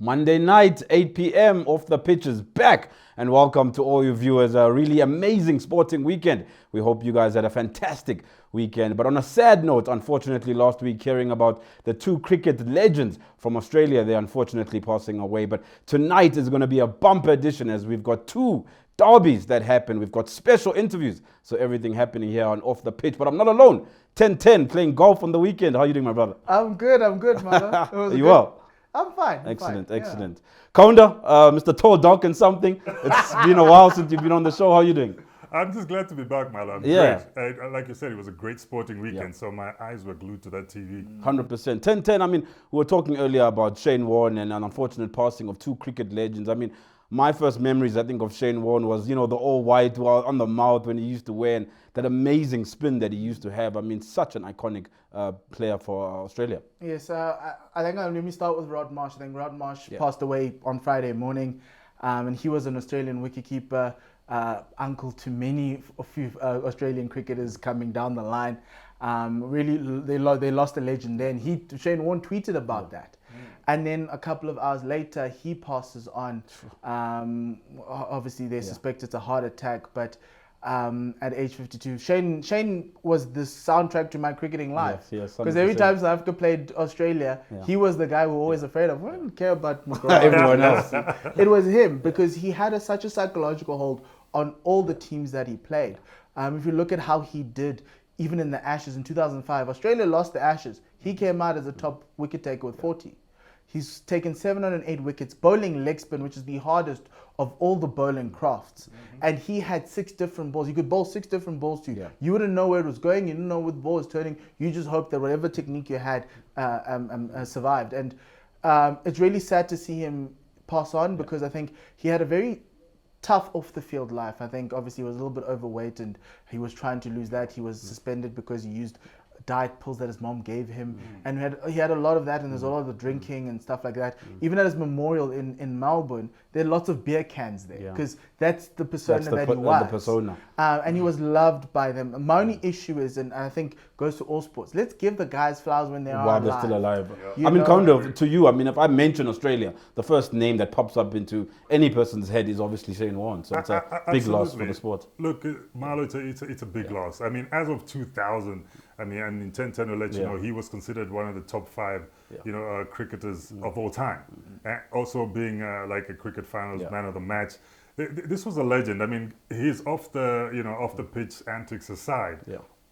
Monday night, 8 p.m. Off the Pitch is back. And welcome to all you viewers. A really amazing sporting weekend. We hope you guys had a fantastic weekend. But on a sad note, unfortunately, last week, hearing about the two cricket legends from Australia, they're unfortunately passing away. But tonight is going to be a bumper edition as we've got two derbies that happen. We've got special interviews. So everything happening here on Off the Pitch. But I'm not alone. 10-10, playing golf on the weekend. How are you doing, my brother? I'm good, mother. Are you well? I'm fine. Excellent. Kaunda, Mr. Tall Dog and something. It's been a while since you've been on the show. How are you doing? I'm just glad to be back, Mala. Yeah. Great. Like you said, it was a great sporting weekend, so my eyes were glued to that TV. 100%. 10-10, I mean, we were talking earlier about Shane Warne and an unfortunate passing of two cricket legends. I mean, my first memories, I think, of Shane Warne was, the all white on the mouth when he used to wear and that amazing spin that he used to have. I mean, such an iconic player for Australia. Yes, I think let me start with Rod Marsh. I think Rod Marsh passed away on Friday morning, and he was an Australian wicketkeeper, uncle to a few Australian cricketers coming down the line. Really, they lost a legend then. Shane Warne tweeted about that. And then a couple of hours later, he passes on. Obviously, they suspect it's a heart attack, but at age 52, Shane was the soundtrack to my cricketing life. Yes, because every time South Africa played Australia, he was the guy we were always afraid of. We didn't care about everyone else. It was him because he had such a psychological hold on all the teams that he played. If you look at how he did, even in the Ashes in 2005, Australia lost the Ashes. He came out as a top wicket taker with 40. He's taken 708 wickets, bowling leg spin, which is the hardest of all the bowling crafts. And he had 6 different balls. You could bowl 6 different balls to you. Yeah. You wouldn't know where it was going. You didn't know where the ball was turning. You just hoped that whatever technique you had survived. And it's really sad to see him pass on because I think he had a very tough off-the-field life. I think obviously he was a little bit overweight and he was trying to lose that. He was suspended because he used diet pills that his mom gave him, and he had a lot of that, and there's a lot of the drinking and stuff like that. Even at his memorial in Melbourne, there are lots of beer cans there because that's the persona that he was. The persona. And he was loved by them. My only issue is, and I think goes to all sports, let's give the guys flowers when they are while alive. they're still alive. Yeah. I mean, kind of to you, I mean, if I mention Australia, the first name that pops up into any person's head is obviously Shane Warne. So it's a big loss for the sport. Look, Marlo, it's a big loss. I mean, as of 2000, I mean, and in 10-10 will let you know, he was considered one of the top 5, cricketers of all time. Also being like a cricket finals man of the match. This was a legend. I mean, he's off the pitch antics aside.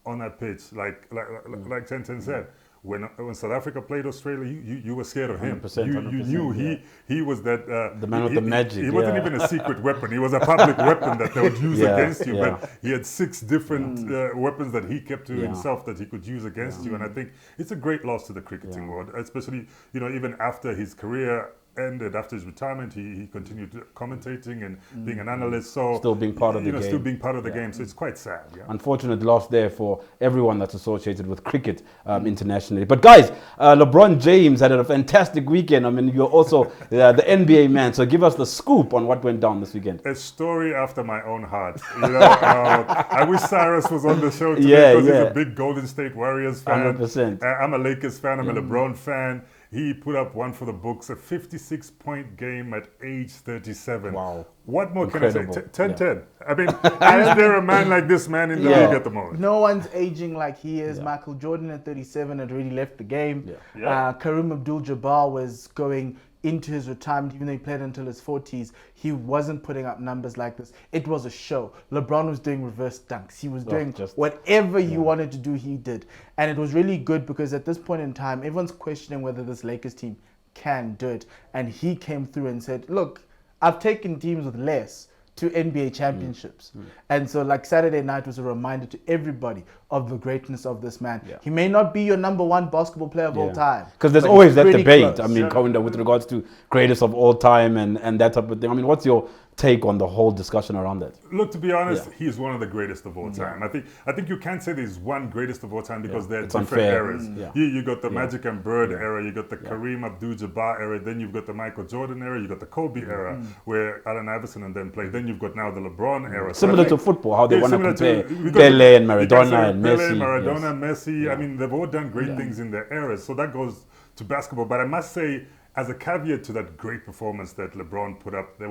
On that pitch, like 10-10 said. When South Africa played Australia, you were scared of him. 100%, you knew he was that the man with the magic. He wasn't even a secret weapon. He was a public weapon that they would use against you. But he had 6 different weapons that he kept to himself that he could use against you. And I think it's a great loss to the cricketing world, especially even after his career ended, after his retirement, he continued commentating and being an analyst. So still being part of the game. Still being part of the game. So it's quite sad. Yeah. Unfortunate loss there for everyone that's associated with cricket internationally. But guys, LeBron James had a fantastic weekend. I mean, you're also the NBA man. So give us the scoop on what went down this weekend. A story after my own heart. I wish Cyrus was on the show today because he's a big Golden State Warriors fan. 100%. I'm a Lakers fan. I'm a LeBron fan. He put up one for the books, a 56-point game at age 37. Wow. What more Incredible. can I say? 10-10. I mean, is there a man like this man in the league at the moment? No one's aging like he is. Michael Jordan at 37 had already left the game. Kareem Abdul-Jabbar was going into his retirement, even though he played until his 40s. He wasn't putting up numbers like this. It was a show. LeBron was doing reverse dunks. He was doing whatever he wanted to do, he did. And it was really good because at this point in time, everyone's questioning whether this Lakers team can do it. And he came through and said, look, I've taken teams with less to NBA championships. And so like Saturday night was a reminder to everybody of the greatness of this man. He may not be your number 1 basketball player of all time. Because there's always that debate. Close. I mean, with regards to greatest of all time and that type of thing. I mean, what's your take on the whole discussion around that? Look, to be honest, he's one of the greatest of all time. I think you can't say there's one greatest of all time because they're different eras. You got the Magic and Bird era, you got the Kareem Abdul-Jabbar era, then you've got the Michael Jordan era, you got the Kobe era where Allen Iverson and them played. Then you've got now the LeBron era. Similar to football, how they want to compare Pele and Maradona and Messi. Pele, Maradona, Messi. I mean, they've all done great things in their eras. So that goes to basketball. But I must say, as a caveat to that great performance that LeBron put up, the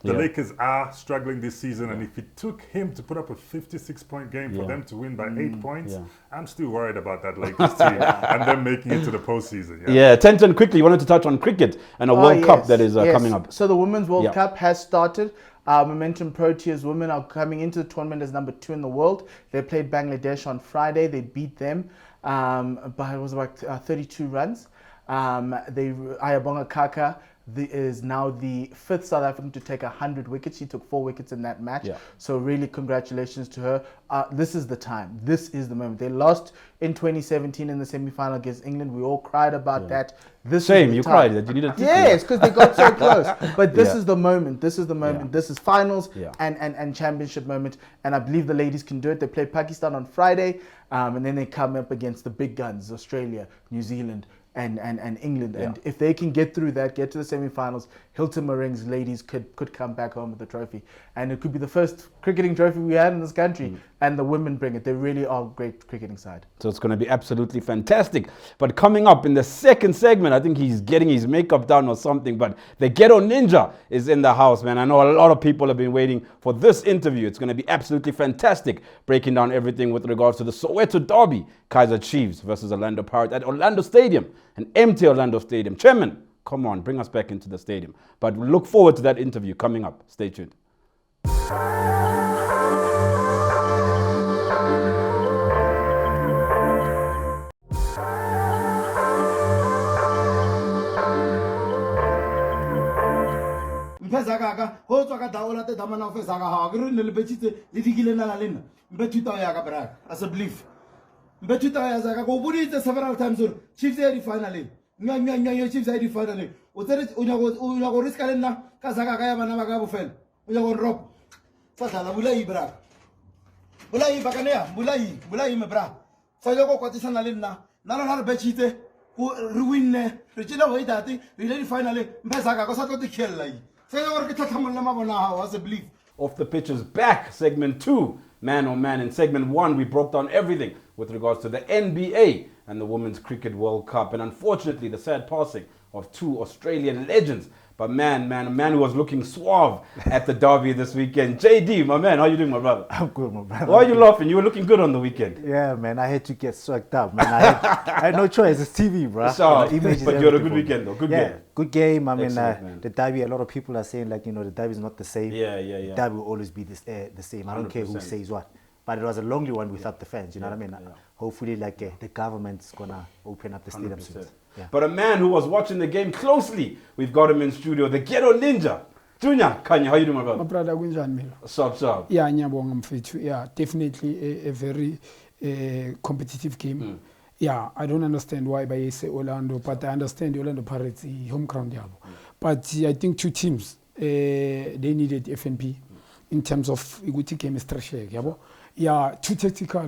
Yeah. Lakers are struggling this season, and if it took him to put up a 56-point game for them to win by 8 points, I'm still worried about that Lakers team and them making it to the postseason. Yeah, Tenten, quickly, you wanted to touch on cricket and a World Cup that is coming up. So the Women's World Cup has started. Momentum Proteas women are coming into the tournament as number 2 in the world. They played Bangladesh on Friday. They beat them by, it was about 32 runs. Ayabonga Kaka is now the 5th South African to take 100 wickets. She took 4 wickets in that match. Yeah. So really congratulations to her. This is the time. This is the moment. They lost in 2017 in the semi-final against England. We all cried about that. Same, you cried that you needed to. Yes, because they got so close. But this is the moment. This is the moment. This is finals and championship moment. And I believe the ladies can do it. They play Pakistan on Friday, and then they come up against the big guns, Australia, New Zealand, and England. And if they can get through that, get to the semi-finals, Hilton Maring's ladies could come back home with the trophy. And it could be the first cricketing trophy we had in this country. And the women bring it. They really are a great cricketing side. So it's going to be absolutely fantastic. But coming up in the second segment, I think he's getting his makeup done or something, but the Ghetto Ninja is in the house, man. I know a lot of people have been waiting for this interview. It's going to be absolutely fantastic, breaking down everything with regards to the Soweto Derby, Kaizer Chiefs versus Orlando Pirates at Orlando Stadium, an empty Orlando Stadium. Chairman, come on, bring us back into the stadium. But we look forward to that interview coming up. Stay tuned. Mpezaka ho tswa ka daola te damana fe zaka ha ke re ne le betitse le dikile nna le nna mbe thuta ya ka bra as a belief mbe thuta ya zaka go buditse several times or Chiefs e di finally nya Chiefs e di finally o tsere o nyago riska le nna ka zaka ka ya bana ba ka bofela o nyago drop fa dala bulai bra bulai ba kana ya bulai me bra fa yo go kwatisana le nna na le betitse re winne re tsela ho idati re le di finally mbe zaka go sa tlo tikhella Off the pitches back, segment 2, man on man. In segment 1, we broke down everything with regards to the NBA and the Women's Cricket World Cup. And unfortunately, the sad passing of 2 Australian legends. But man, a man who was looking suave at the derby this weekend. JD, my man, how you doing, my brother? I'm good, my brother. Why are you laughing? You were looking good on the weekend. Yeah, man, I had to get swept up, man. I had no choice. It's TV, bro. So, but you had a good weekend, though. Good game. Good game. I mean, Excellent, the derby, a lot of people are saying, like, the derby is not the same. Yeah. The derby will always be the same. I don't care who says what. But it was a lonely one without the fans, you know what I mean? Yeah. Hopefully, like, the government's going to open up the stadium soon. Yeah. But a man who was watching the game closely, we've got him in studio, the Ghetto Ninja. Junior Khanye, how you doing, my brother? My brother, kunjani mina? Sharp. Yeah, ngiyabonga mfethu. Yeah, definitely a very competitive game. Yeah, I don't understand why by say Orlando, but I understand the Orlando Pirates home ground yabo. But I think 2 teams they needed FNP in terms of ukuthi game structure yabo. Yeah, 2 tactical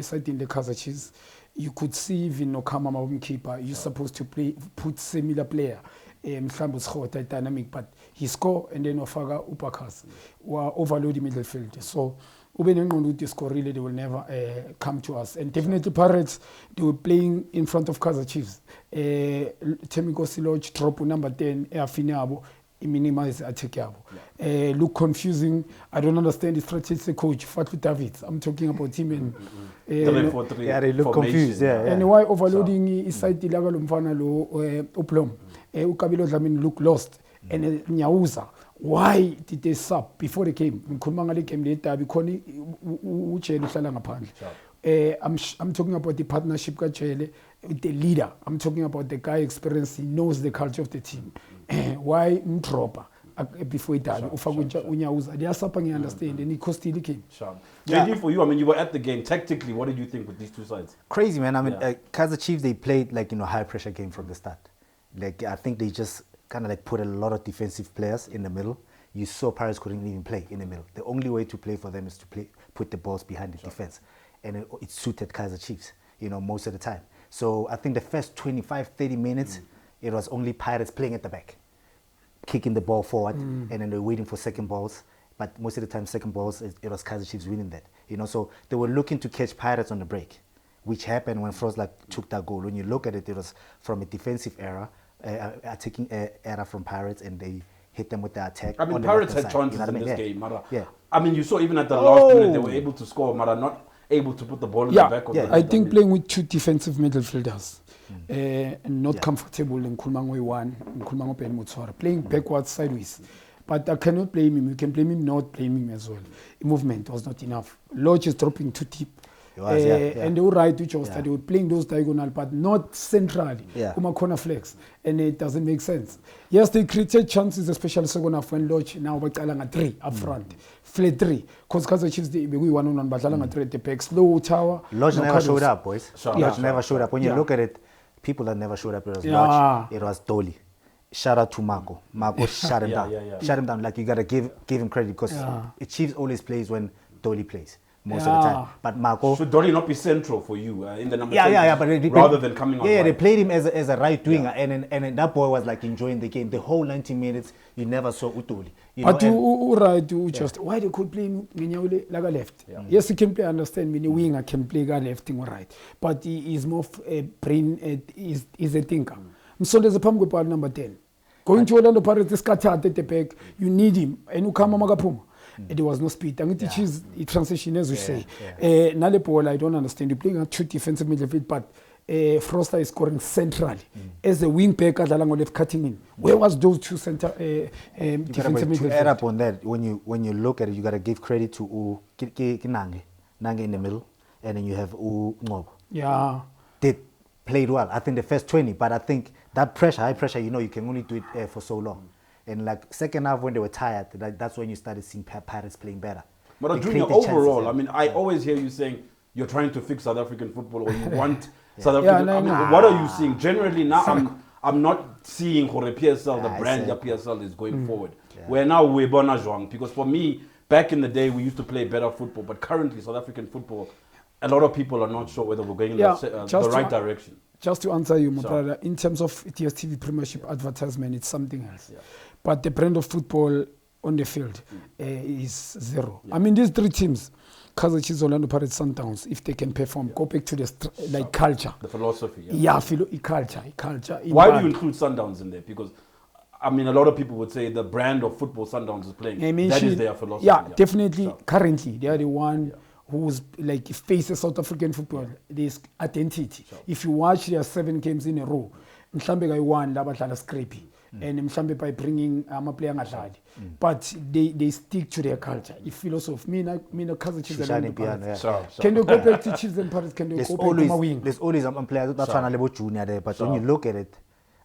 side in the Kaizer Chiefs. You could see even Nokama Mawumkeeper, you're supposed to put similar player. Mhlambe uSkhota dynamic, but he score and then Ofaga Upakas were overload the middle field. So ube nengqondo ukuthi score really they will never come to us. And definitely Pirates, they were playing in front of Kaizer Chiefs. Temiko Siloj drop number 10 Afinabo. Minimize attack yabo. Look confusing. I don't understand the strategy coach Fatlu David. I'm talking about him and 3-4-3. Yeah, they look confused. Yeah. And why overloading is side level umfana lo Uplom. Ukabilo Dlamini look lost. And Nyauza. Why did they sub before they came? Ngikhuluma ngale game later because uChele uhlala ngaphandle. I'm talking about the partnership kaChele, the leader. I'm talking about the guy experienced, he knows the culture of the team. Why Mtropa before it died? Unyauza. They are something I understand, and it cost the game. JD, for you, I mean, you were at the game. Tactically, what did you think with these 2 sides? Crazy, man. I mean, Kaizer Chiefs, they played like, high pressure game from the start. Like, I think they just kind of like put a lot of defensive players in the middle. You saw Pirates couldn't even play in the middle. The only way to play for them is to put the balls behind the defense. And it suited Kaizer Chiefs, most of the time. So I think the first 25, 30 minutes, it was only Pirates playing at the back, kicking the ball forward, and then they're waiting for second balls. But most of the time, second balls, it was Kaizer Chiefs winning that. So they were looking to catch Pirates on the break, which happened when Frost took that goal. When you look at it, it was from a defensive era taking error from Pirates, and they hit them with the attack. I mean, on the Pirates had left-hand side, chances you know what I in mean? this game, Mara. Yeah. I mean, you saw even at the last minute they were able to score, Mara, not able to put the ball in the back of the net. I think playing with two defensive midfielders and not comfortable in Kulmangwe 1, in Kulmangwe Ben Mutswara, playing backwards, sideways. But I cannot blame him. You can blame him, not blame him as well. Movement was not enough. Lodge is dropping too deep. And they were right, which was that they were playing those diagonal, but not centrally. Kuma corner flex, and it doesn't make sense. Yes, they created chances, especially second half when Lodge now we're calling 3 up front, flat 3. Because Kaizer Chiefs we 1-on-1, but calling 3 at the back, slow tower. Lodge never showed up, boys. Lodge Yeah. never showed up. When you look at it, people that never showed up, it was Lodge, it was Dolly. Shout out to Marco. Marco shut him down. Shut him down. Like, you gotta give him credit, because Chiefs always plays when Dolly plays most of the time. But Marco, should Dolly not be central for you in the number? but rather than coming on. They played him as a right winger, and then that boy was like enjoying the game. The whole 90 minutes, you never saw Utoli. But just why they could play Minyaule like a left? Yes, he can play. Understand, Mini winger can play a left or right, but he is more of a brain. Is a thinker. So there's a pump with number 10. Going to Orlando Pirates, this cat at the back, you need him. And you come Magapuma. There was no speed. I'm going to transition, as we say. Nalepola, I don't understand. You're playing a two defensive midfield, but Froster is scoring centrally. As a wing back, Adalango left cutting in. Where was those two defensive midfield? To add up on that, when you look at it, you got to give credit to Nange in the middle, and then you have Ngobo. Yeah. They played well. I think the first 20, but I think that pressure, high pressure, you can only do it for so long. And like second half when they were tired, that's when you started seeing Pirates playing better. But Junior, overall, I mean, I always hear you saying you're trying to fix South African football, or you want South African. I mean, what are you seeing? Generally now, I'm not seeing Hore PSL, the brand that PSL is going forward. Where now we're Bonajong, because for me, back in the day, we used to play better football, but currently South African football, a lot of people are not sure whether we're going in the right direction. Just to answer you, my brother, in terms of DSTV Premiership advertisement, it's something else. But the brand of football on the field is zero. I mean, these three teams, Kaizer Chiefs, Orlando Pirates, Sundowns, if they can perform, go back to the culture. The philosophy. Culture. Why do you include Sundowns in there? Because, I mean, a lot of people would say the brand of football Sundowns is playing. That is their philosophy. Yeah, definitely. Currently, they are the one who's like faces South African football. This identity. If you watch their 7 games in a row, mhlambe guy won labadlala scrappy. And mhlambe by bringing player ngadlali. But they stick to their culture. If philosophy, me Kaizer Chiefs and Pirates. Can you go back to Chiefs and Pirates? Can you go back to my wing? There's always players that's trying to level junior there, but when you look at it,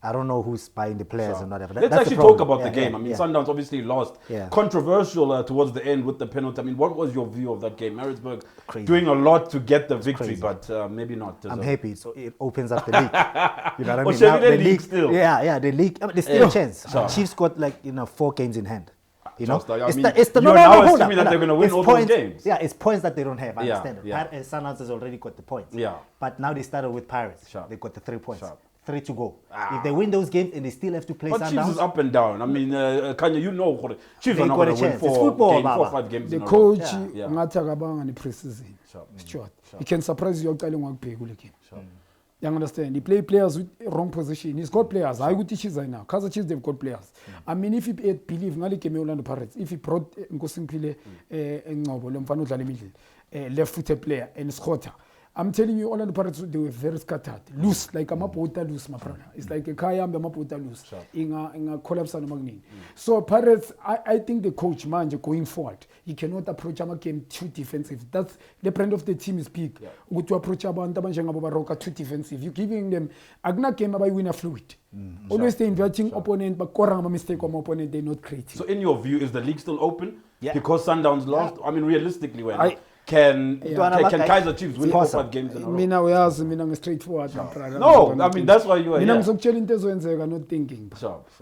I don't know who's buying the players and whatever. Let's actually talk about the game. I mean, Sundowns obviously lost. Controversial towards the end with the penalty. I mean, what was your view of that game? Maritzburg doing a lot to get the victory, but maybe not. I'm happy. So it opens up the league. You know what I mean? Now, the league still. The league. I mean, there's still a chance. Chiefs got 4 games in hand. You know, it's the assuming that they're going to win all those games. Yeah, it's points that they don't have. I understand it. Sundowns has already got the points. But now they started with Pirates. They got the 3 points. 3 to go. If they win those games and they still have to play Sundowns. But Chiefs is up and down. I mean, Khanye, Chiefs are not going to win 4 or 5 games in a row. The coach, Ngatakabang and the preseason. Stuart. He can surprise you. You understand? He play players with wrong position. He's got players. I would teach you right now. Kaizer Chiefs, they've got players. I mean, if he believe Ngali came Orlando Pirates, if he brought Nkosimpile left-footed player and Scotta, I'm telling you, Orlando Pirates, they were very scattered. Loose, like a mapota loose, my brother. It's like a kayam, the mapota loose. In a collapse on the magnet. So Pirates, I think the coach, Manje, going forward, he cannot approach a game too defensive. That's the brand of the team is big. To approach a Baroka too defensive. You're giving them, Agna came by winner fluid. Always they inviting opponent, but Korama mistake on opponent, they're not creating. So in your view, is the league still open? Because Sundowns lost? I mean, realistically, Can Kaizer Chiefs win 4 or 5 games in a row? Mina straightforward. No, I mean that's why you are here. I'm not thinking.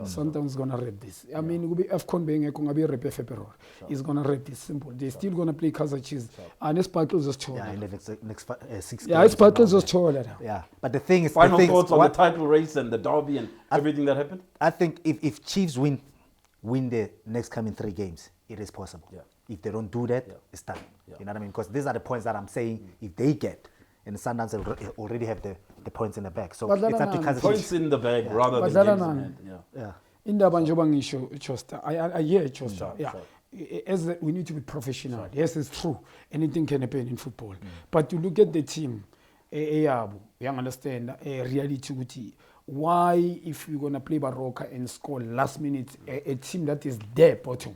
Sometimes gonna rep this. I mean, we AFCON being a Kongabi rep February. He's gonna rep this simple. They're still gonna play Kaizer Chiefs. And this battle is just in the next 6 games. It's battle is just taller. But the thing is, final thoughts on the title race and the derby and everything that happened. I think if Chiefs win the next coming 3 games, it is possible. If they don't do that, it's done. You know what I mean? Because these are the points that I'm saying, if they get, and Sundowns already have the points in the bag. So Badlala it's up to nani? Kaizer Points Chiefs. in the bag rather than Badlala games in nani? hand. Yeah. Yeah. Indaba njengoba ngisho Chosta, I hear Chosta. Sure, Yeah. sure. We need to be professional. Yes, it's true. Anything can happen in football. But to look at the team, you understand reality. Why, if you're gonna play Baroka and score last minute, a team that is there bottom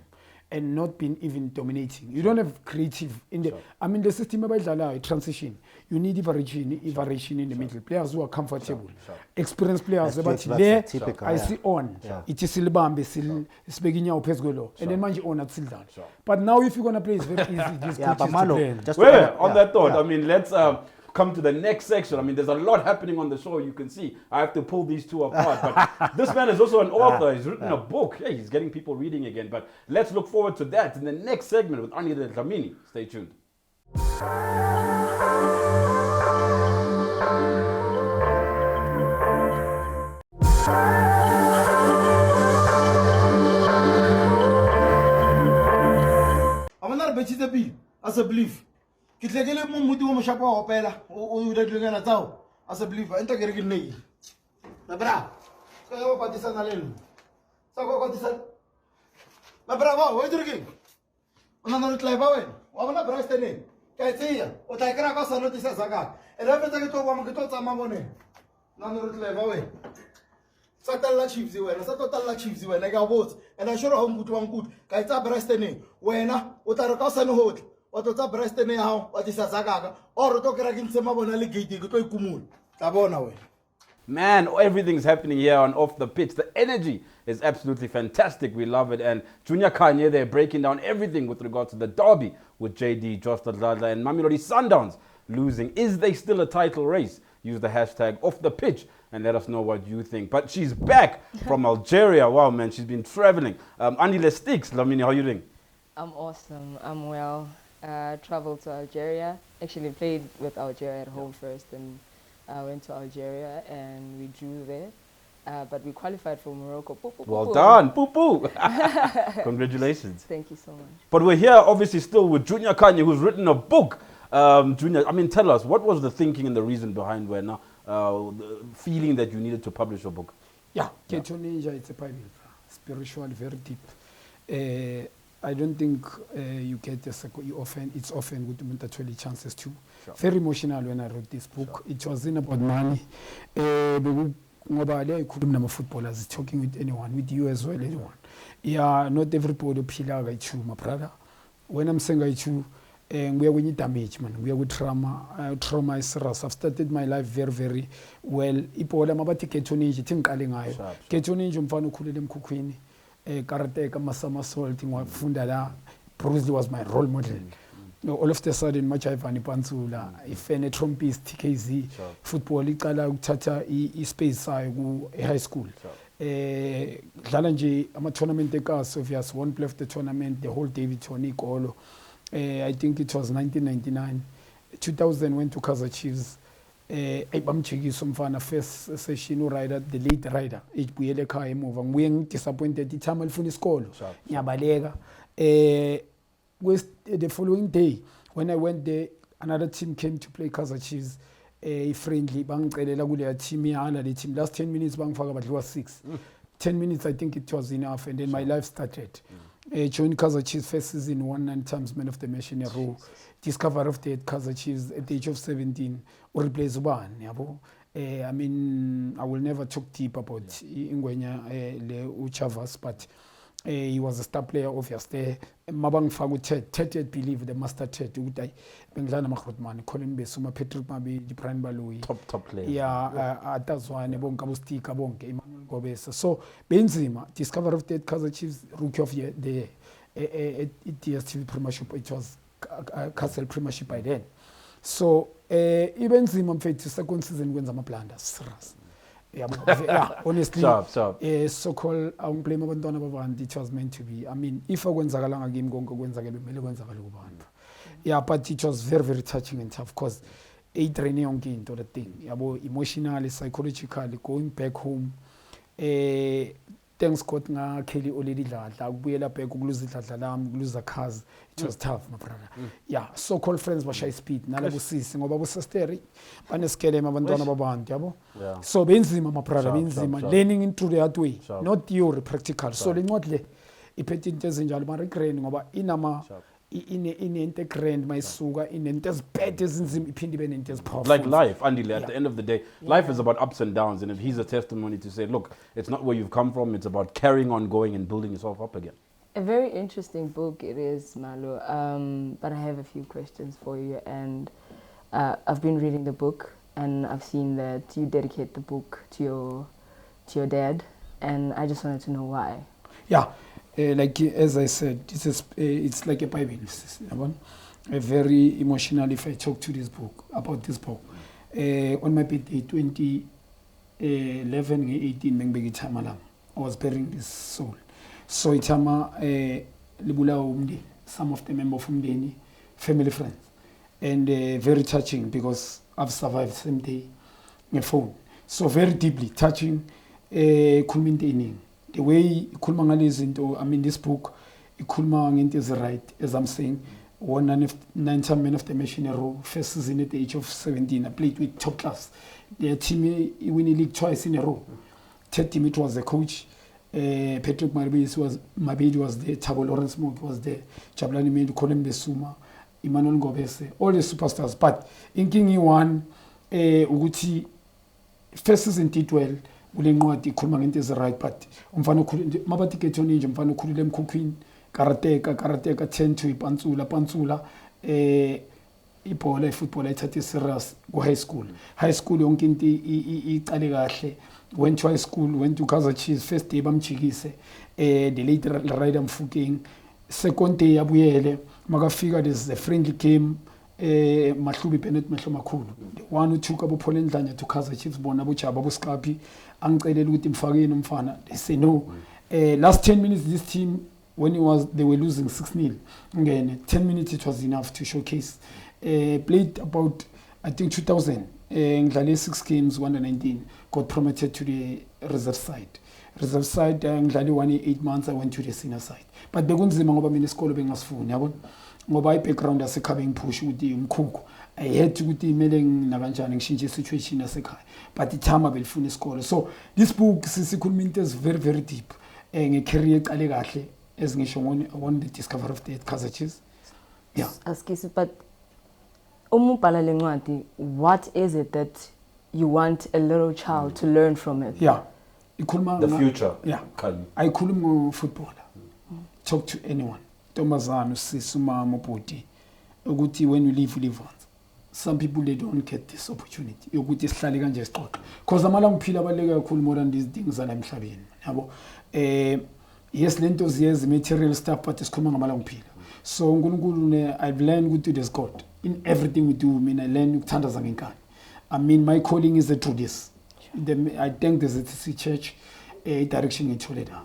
and not been even dominating, you don't have creative in the. I mean, the system about transition. You need variation in the middle. Players who are comfortable, experienced players. But there, typical, I see on. It is Silbambe, Speginya, Pesgolo, and then Manji on at Sildan. But now, if you're gonna play, it's very easy. These coaches to play. On that thought, I mean, let's come to the next section. I mean, there's a lot happening on the show. You can see I have to pull these two apart. But this man is also an author. He's written a book. Hey, he's getting people reading again. But let's look forward to that in the next segment with Anile Dlamini. Stay tuned. Amana betshitse pele as a belief ke tlekele mo mmuti o moshapa wa opela o ile dilengana tsao as a belief enta ke re ke nei na bra ka yo patisana leno sa go patisana na bra ba o dire ke ona no tlai ba wena wa bona bra stene ka tsia o ta kra ka sa notisa saka e re fetsa ke to ba mo ke to tsama bone na no tlai ba wena Satella Chiefs wena satella Chiefs wena ka botsa and I sure ho mbuti wa nkuti ka itsa Brestene wena o tla re ka sane hotle o tla Brestene ya hao wa tisa zakaka or to kera ke ntse mabona le gate ke to ikumula tla bona wena. Man, everything's happening here on Off the Pitch. The energy is absolutely fantastic. We love it. And Junior Khanye, they're breaking down everything with regard to the derby with JD, Josta Dladla, and Mamelodi Sundowns losing. Is they still a title race? Use the hashtag Off the Pitch and let us know what you think. But she's back from Algeria. Wow, man, she's been traveling. Anile Sticks, Lamini, how are you doing? I'm awesome. I'm well. Traveled to Algeria. Actually played with Algeria at home first, and went to Algeria and we drew there. But we qualified for Morocco. Well done. Poo-poo. Congratulations. Thank you so much. But we're here obviously still with Junior Khanye, who's written a book. Junior, I mean, tell us, what was the thinking and the reason behind the feeling that you needed to publish a book? Yeah, Keto Ninja, it's a Bible, spiritual, very deep. I don't think you get it's often good to tell chances too. Sure. Very emotional when I wrote this book. Sure. It wasn't about money. Footballers talking with anyone, with you as well, anyone. Yeah, not everybody pila my brother. When I'm saying we are with damage, man. We are with trauma. Trauma is serious. I've started my life very, very well. Ipola mabati ketoniji tinkalingayo. Ketoniji mfano kulele mkukwini. Karate kama sama salt ngwafunda la. Bruce Lee was my role model. No, all of a sudden Machayvani Pansula, ifene trumpist TKZ, football iqala ukuthatha space sayo ku high school. Dlala nje ama tournament ekaso obvious one play of the tournament the whole David Tony Golo. I think it was 1999. 2000 went to Kaizer Chiefs. Bamchekisa umfana first session rider, the late rider. Ibuyele ekhaya emuva. Ngibuye disappointed iThama lifuna isikolo. Ngiyabaleka. The following day when I went there, another team came to play Kaizer Chiefs. Friendly bangicelela kuleya team yala le team last 10 minutes bangifaka badliwa 6. 10 minutes I think it was enough and then my life started. Joined Kaizer Chiefs first season, won 9 times man of the match in a row. Discover of the Kaizer Chiefs at the age of 17. Or replace one. I mean, I will never talk deep about Ingwenya Uchavas, but he was a star player obviously. Mabang Fagu Ted believe the master Ted Uday Benglana Mahrutman, Colin Besuma, Patrick Mabi, the Prime Balui. Top player. Yeah, that's why Nebonkabusti Kabonke, Emmanuel Gobes. So Benzema, discover of the Kaizer Chiefs rookie of the year. DSTV Premiership, it was Castle Premiership by then. So even Zima fed to second season wins I'm a blunders. Yeah, honestly, so-called blame it was meant to be. I mean, if I went a game, yeah, but it was very, very touching and tough because 8 training on into the thing. Emotionally, psychologically, going back home. thanks God nga Kelly already dladla ukubuyela back ukuluza idladla lami ukuluza cars it was tough my brother yeah so called friends bashaya speed nalabo sisi ngoba bosasteri baneskelema abantwana babantu yabo so benzima my brother benzima learning into the hard way not theory practical so lencwadi le iphethe into ezinjalo ma regrand ngoba inama inento grand mayisuka inento ezibhede ezinzima iphinde ibe nento ezipowerful like life Andile at the end of the day life is about ups and downs and if he's a testimony to say look it's not where you've come from it's about carrying on going and building yourself up again. A very interesting book it is, Malo, but I have a few questions for you and I've been reading the book and I've seen that you dedicate the book to your dad and I just wanted to know why. Yeah. Like as I said, it's like a Bible. A very emotional if I talk to this book about this book. On my birthday, 2011, 18, I was burying this soul. So itama libula umdi, some of the members from the family friends, and very touching because I've survived same day, my phone. So very deeply touching, culminating. The way ikhuluma ngalezinto I mean this book ikhuluma ngento is right as I'm saying won 9 men of the Missionary first season at the age of 17 I played with top class their team win the league twice in a row third team it was the coach Patrick Mabedi was there Thabo Lawrence Moke was there Jabulani Mendu Colin Besuma Emmanuel Ngobese all the superstars but inking one ukuthi first season T12 ulencwadi ikhuluma ngento ezi right but umfana mabathi ketho ninje umfana ukhulule emkhukhwini karateka 10 to ipantsula ibhola ifootball ayithathe serious ku high school yonke into iqale kahle went to high school went to Kaizer Chiefs first day bamjikise the late rider Mfukeng second day yabuyele makafika there's a friendly game Mahlubi Bennett mehlo makhulu the one who took abophola endlanya to Kaizer Chiefs bona bojaba boskapi angicelela ukuthi mfakeni umfana they say no last 10 minutes this team when they were losing 6-0 ngene 10 minutes it was enough to showcase played about I think 2000 ngidlale 6 games 119 got promoted to the reserve side ngidlale 8 months I went to the senior side but bekunzima ngoba mina isikolo bengasifuni yabona ngoba i-background yasekhaya ngipush ukuthi umkhukhu I had ukuthi imele nakanjani ngishintshe isituation yasekhaya but ithama belifuna isikole so this book sisikhuluma into is very very deep ngecareer eqale kahle ezingisho on the discovery of the Kaizer Chiefs yeah askisi but umubhala lencwadi what is it that you want a little child to learn from it yeah ikhuluma the future yeah ayikhuluma ngofootballer talk to anyone Tomazano usisi umama ubhuti ukuthi when you live once some people they don't get this opportunity yokuthi sihlale kanje sixoxe because amala ngiphila abaleka kakhulu more than these things ala emhlabeni yabo yes lento ziyezi material stuff but isikhuluma ngamala ngiphila so uNkulunkulu I've learned ukuthi there's God in everything we do mina I learn ukuthandaza ngenkani I mean my calling is through this I thank the ZCC church direction ngithole la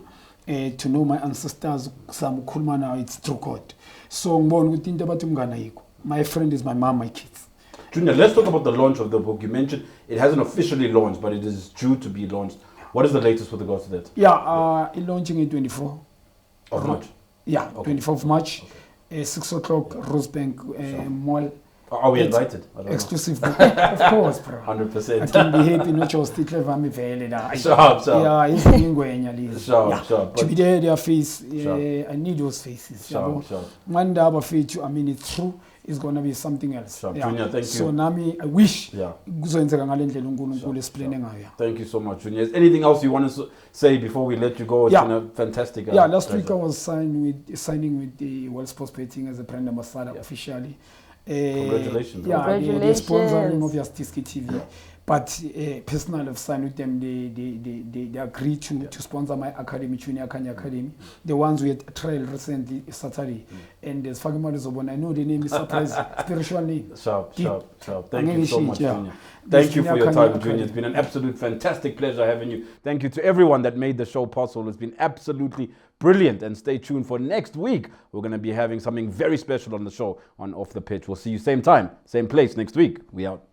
to know my ancestors some ukhuluma now it's through God so ngibona ukuthi into abathi umngana yikho my friend is my mom my kids. Junior, let's talk about the launch of the book. You mentioned it hasn't officially launched but it is due to be launched. What is the latest with regards to that? Yeah, it's launching in 24 of March. Yeah, okay. 24th of March, 6 o'clock, Rosebank Mall. Are we invited? Exclusive book. Of course, bro. 100%. I can be happy not just to clever me vele la. Sharp. Yeah, it's ngwenya lezo. Sharp. To be there, their face. I need those faces. Sharp. One day, I mean, it's true. It's gonna be something else. Sharp. Junior, thank you. So nami, I wish. Kuzoyenzeka ngale ndlela uNkulunkulu explain ngayo. Thank you so much, Junior. Is anything else you want to say before we let you go? It's been a fantastic. Last week I was signing with the World Sports Betting as a brand ambassador officially. Congratulations. They're sponsoring of Yastiski TV. But personally, I've signed with them. They agreed to sponsor my academy, Junior Khanye Academy. The ones we had trial recently Saturday. And there's Fagimari Zobon. I know the name is surprise, spiritual name. Sharp. Thank you so much, Junior. Thank you for your time, Junior. It's been an absolute fantastic pleasure having you. Thank you to everyone that made the show possible. It's been absolutely brilliant. And stay tuned for next week. We're going to be having something very special on the show on Off the Pitch. We'll see you same time, same place next week. We out.